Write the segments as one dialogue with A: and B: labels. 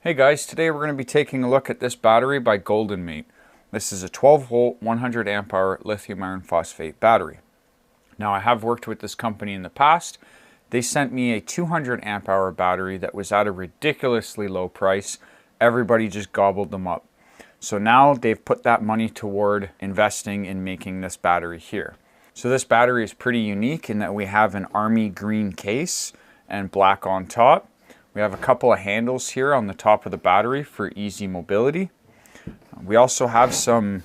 A: Hey guys, today we're going to be taking a look at this battery by Goldenmate. This is a 12 volt, 100 amp hour lithium iron phosphate battery. Now I have worked with this company in the past. They sent me a 200 amp hour battery that was at a ridiculously low price. Everybody just gobbled them up. So now they've put that money toward investing in making this battery here. So this battery is pretty unique in that we have an army green case and black on top. We have a couple of handles here on the top of the battery for easy mobility. We also have some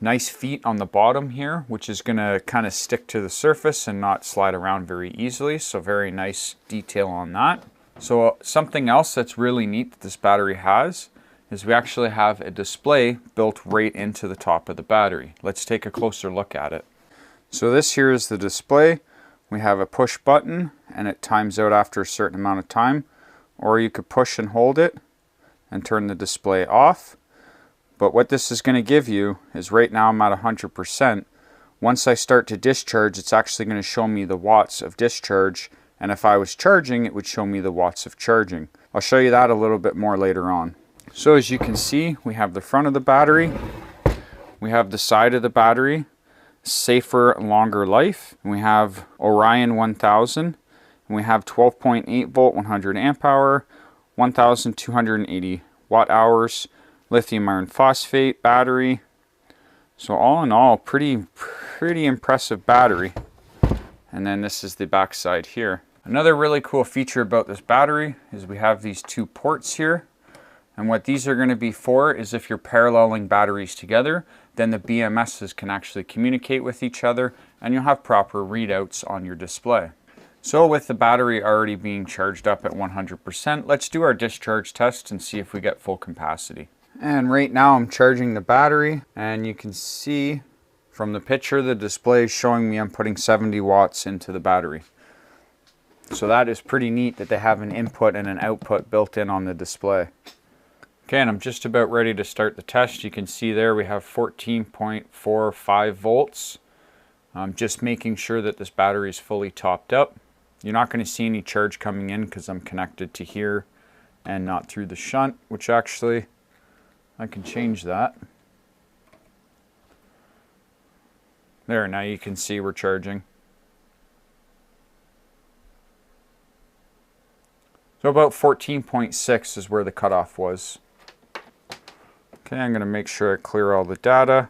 A: nice feet on the bottom here, which is going to kind of stick to the surface and not slide around very easily. So very nice detail on that. So something else that's really neat that this battery has is we actually have a display built right into the top of the battery. Let's take a closer look at it. So this here is the display. We have a push button and it times out after a certain amount of time. Or you could push and hold it and turn the display off. But what this is going to give you is right now I'm at 100%. Once I start to discharge, it's actually going to show me the watts of discharge. And if I was charging, it would show me the watts of charging. I'll show you that a little bit more later on. So as you can see, we have the front of the battery. We have the side of the battery, safer, longer life. And we have ORION1000. And we have 12.8 volt, 100 amp hour, 1,280 watt hours, lithium iron phosphate battery. So all in all, pretty impressive battery. And then this is the back side here. Another really cool feature about this battery is we have these two ports here. And what these are going to be for is if you're paralleling batteries together, then the BMSs can actually communicate with each other and you'll have proper readouts on your display. So with the battery already being charged up at 100%, let's do our discharge test and see if we get full capacity. And right now I'm charging the battery and you can see from the picture the display is showing me I'm putting 70 watts into the battery. So that is pretty neat that they have an input and an output built in on the display. Okay, and I'm just about ready to start the test. You can see there we have 14.45 volts. I'm just making sure that this battery is fully topped up. You're not going to see any charge coming in because I'm connected to here and not through the shunt, which actually I can change that. There, now you can see we're charging. So about 14.6 is where the cutoff was. Okay, I'm going to make sure I clear all the data.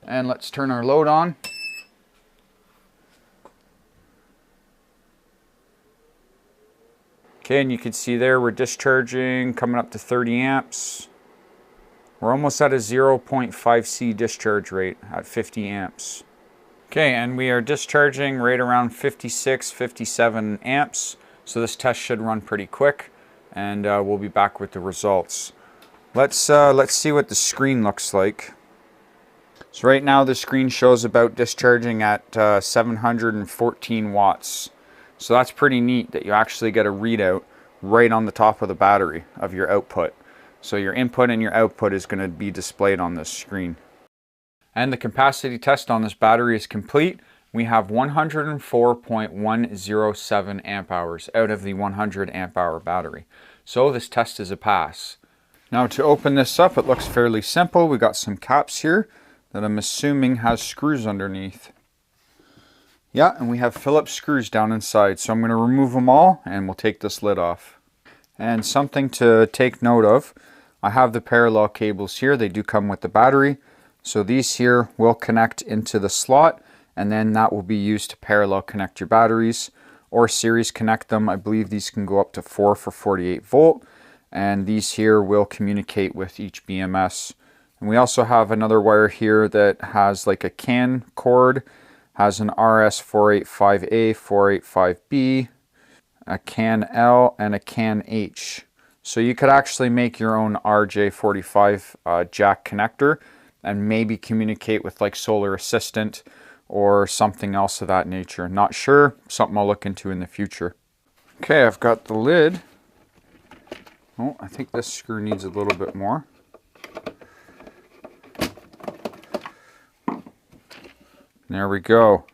A: And let's turn our load on. Okay, and you can see there we're discharging, coming up to 30 amps. We're almost at a 0.5C discharge rate at 50 amps. Okay, and we are discharging right around 56, 57 amps. So this test should run pretty quick, and we'll be back with the results. Let's see what the screen looks like. So right now the screen shows about discharging at 714 watts. So that's pretty neat that you actually get a readout right on the top of the battery of your output. So your input and your output is going to be displayed on this screen. And the capacity test on this battery is complete. We have 104.107 amp hours out of the 100 amp hour battery. So this test is a pass. Now to open this up, it looks fairly simple. We got some caps here that I'm assuming has screws underneath. Yeah, and we have Phillips screws down inside. So I'm going to remove them all and we'll take this lid off. And something to take note of, I have the parallel cables here. They do come with the battery. So these here will connect into the slot and then that will be used to parallel connect your batteries or series connect them. I believe these can go up to 4 for 48 volt. And these here will communicate with each BMS. And we also have another wire here that has like a CAN cord, has an RS485A, 485B, a CAN L, and a CAN H. So you could actually make your own RJ45 jack connector and maybe communicate with like Solar Assistant or something else of that nature. Not sure, something I'll look into in the future. Okay, I've got the lid. Oh, I think this screw needs a little bit more. There we go.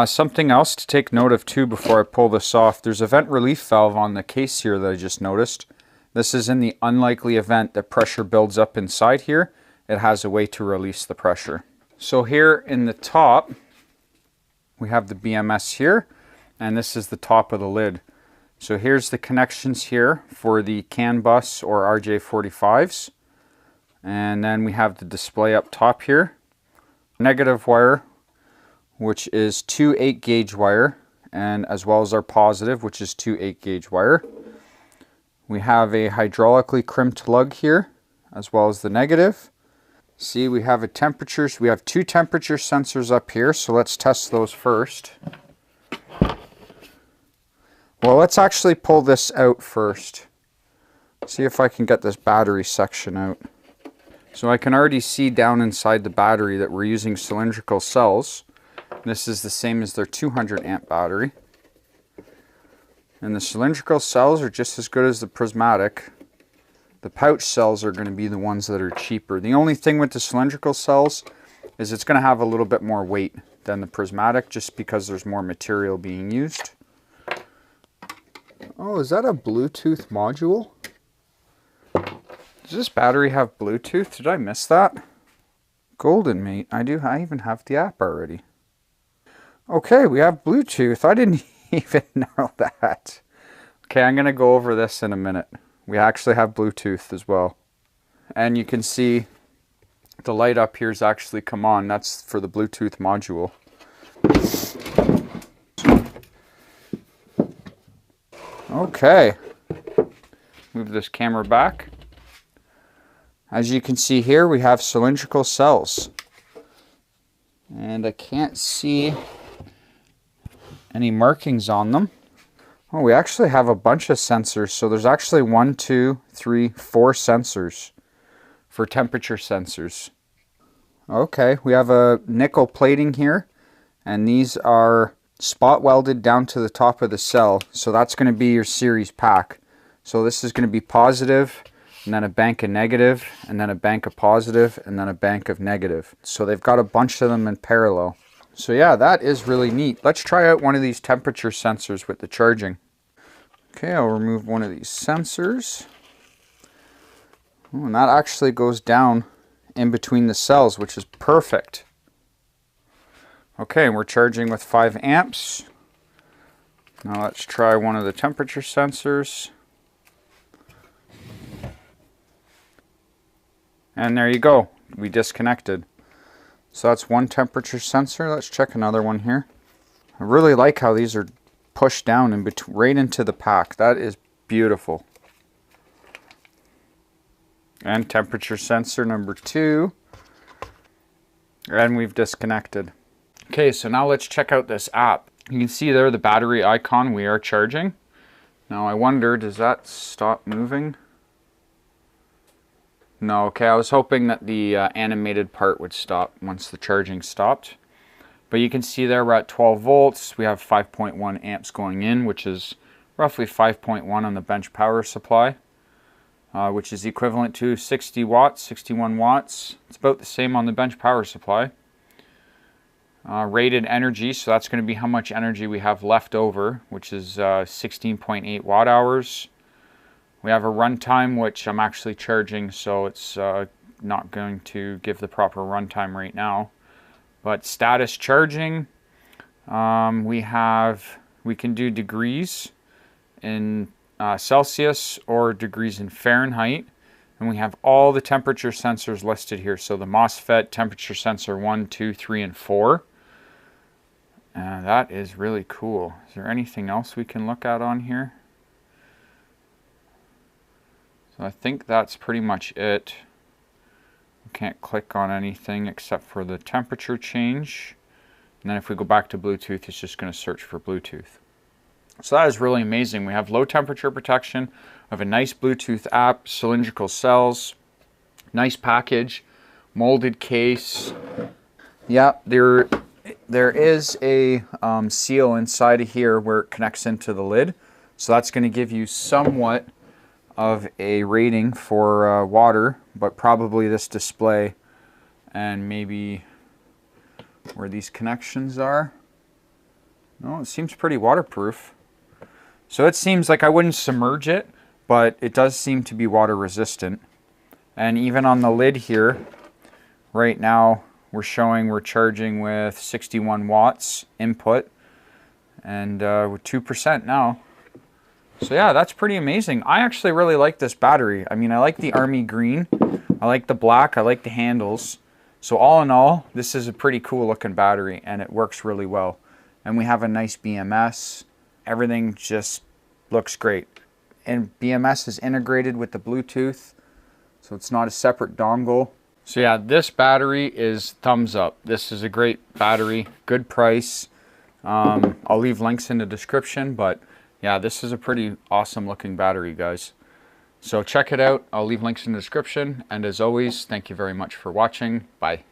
A: Something else to take note of too before I pull this off, there's a vent relief valve on the case here that I just noticed. This is in the unlikely event that pressure builds up inside here. It has a way to release the pressure. So here in the top, we have the BMS here, and this is the top of the lid. So here's the connections here for the CAN bus or RJ45s. And then we have the display up top here. Negative wire, which is 2 8-gauge wire, and as well as our positive, which is 2 8-gauge wire. We have a hydraulically crimped lug here, as well as the negative. See, we have a temperature. So we have 2 temperature sensors up here, so let's test those first. Well, let's actually pull this out first. See if I can get this battery section out. So I can already see down inside the battery that we're using cylindrical cells. This is the same as their 200 amp battery. And the cylindrical cells are just as good as the prismatic. The pouch cells are going to be the ones that are cheaper. The only thing with the cylindrical cells is it's going to have a little bit more weight than the prismatic just because there's more material being used. Oh, is that a Bluetooth module? Does this battery have Bluetooth? Did I miss that? Goldenmate, I even have the app already. Okay, we have Bluetooth. I didn't even know that. Okay, I'm going to go over this in a minute. We actually have Bluetooth as well. And you can see the light up here has actually come on. That's for the Bluetooth module. Okay. Move this camera back. As you can see here, we have cylindrical cells. And I can't see any markings on them. Oh, we actually have a bunch of sensors. So there's actually 1, 2, 3, 4 sensors for temperature sensors. Okay, we have a nickel plating here, and these are spot welded down to the top of the cell. So that's going to be your series pack. So this is going to be positive, and then a bank of negative, and then a bank of positive, and then a bank of negative. So they've got a bunch of them in parallel. So yeah, that is really neat. Let's try out one of these temperature sensors with the charging. Okay, I'll remove one of these sensors. Oh, and that actually goes down in between the cells, which is perfect. Okay, we're charging with 5 amps. Now let's try one of the temperature sensors. And there you go, we disconnected. So that's one temperature sensor. Let's check another one here. I really like how these are pushed down in right into the pack. That is beautiful. And temperature sensor number 2. And we've disconnected. Okay, so now let's check out this app. You can see there the battery icon, we are charging. Now I wonder, does that stop moving? No, okay, I was hoping that the animated part would stop once the charging stopped. But you can see there we're at 12 volts. We have 5.1 amps going in, which is roughly 5.1 on the bench power supply, which is equivalent to 60 watts, 61 watts. It's about the same on the bench power supply. Rated energy, so that's going to be how much energy we have left over, which is 16.8 watt hours. We have a runtime, which I'm actually charging, so it's not going to give the proper runtime right now. But status charging, we can do degrees in Celsius or degrees in Fahrenheit. And we have all the temperature sensors listed here. So the MOSFET temperature sensor 1, 2, 3, and 4. That is really cool. Is there anything else we can look at on here? So I think that's pretty much it. We can't click on anything except for the temperature change. And then if we go back to Bluetooth, it's just going to search for Bluetooth. So that is really amazing. We have low temperature protection. We have a nice Bluetooth app, cylindrical cells, nice package, molded case. Yeah, there is a seal inside of here where it connects into the lid. So that's going to give you somewhat of a rating for water, but probably this display and maybe where these connections are. No, it seems pretty waterproof. So it seems like I wouldn't submerge it, but it does seem to be water resistant. And even on the lid here, right now we're showing we're charging with 61 watts input and with 2% now. So yeah, that's pretty amazing. I actually really like this battery. I mean, I like the army green, I like the black, I like the handles. So all in all, this is a pretty cool looking battery and it works really well. And we have a nice BMS. Everything just looks great. And BMS is integrated with the Bluetooth, so it's not a separate dongle. So yeah, this battery is thumbs up. This is a great battery, good price. I'll leave links in the description, but yeah, this is a pretty awesome looking battery, guys. So check it out. I'll leave links in the description. And as always, thank you very much for watching. Bye.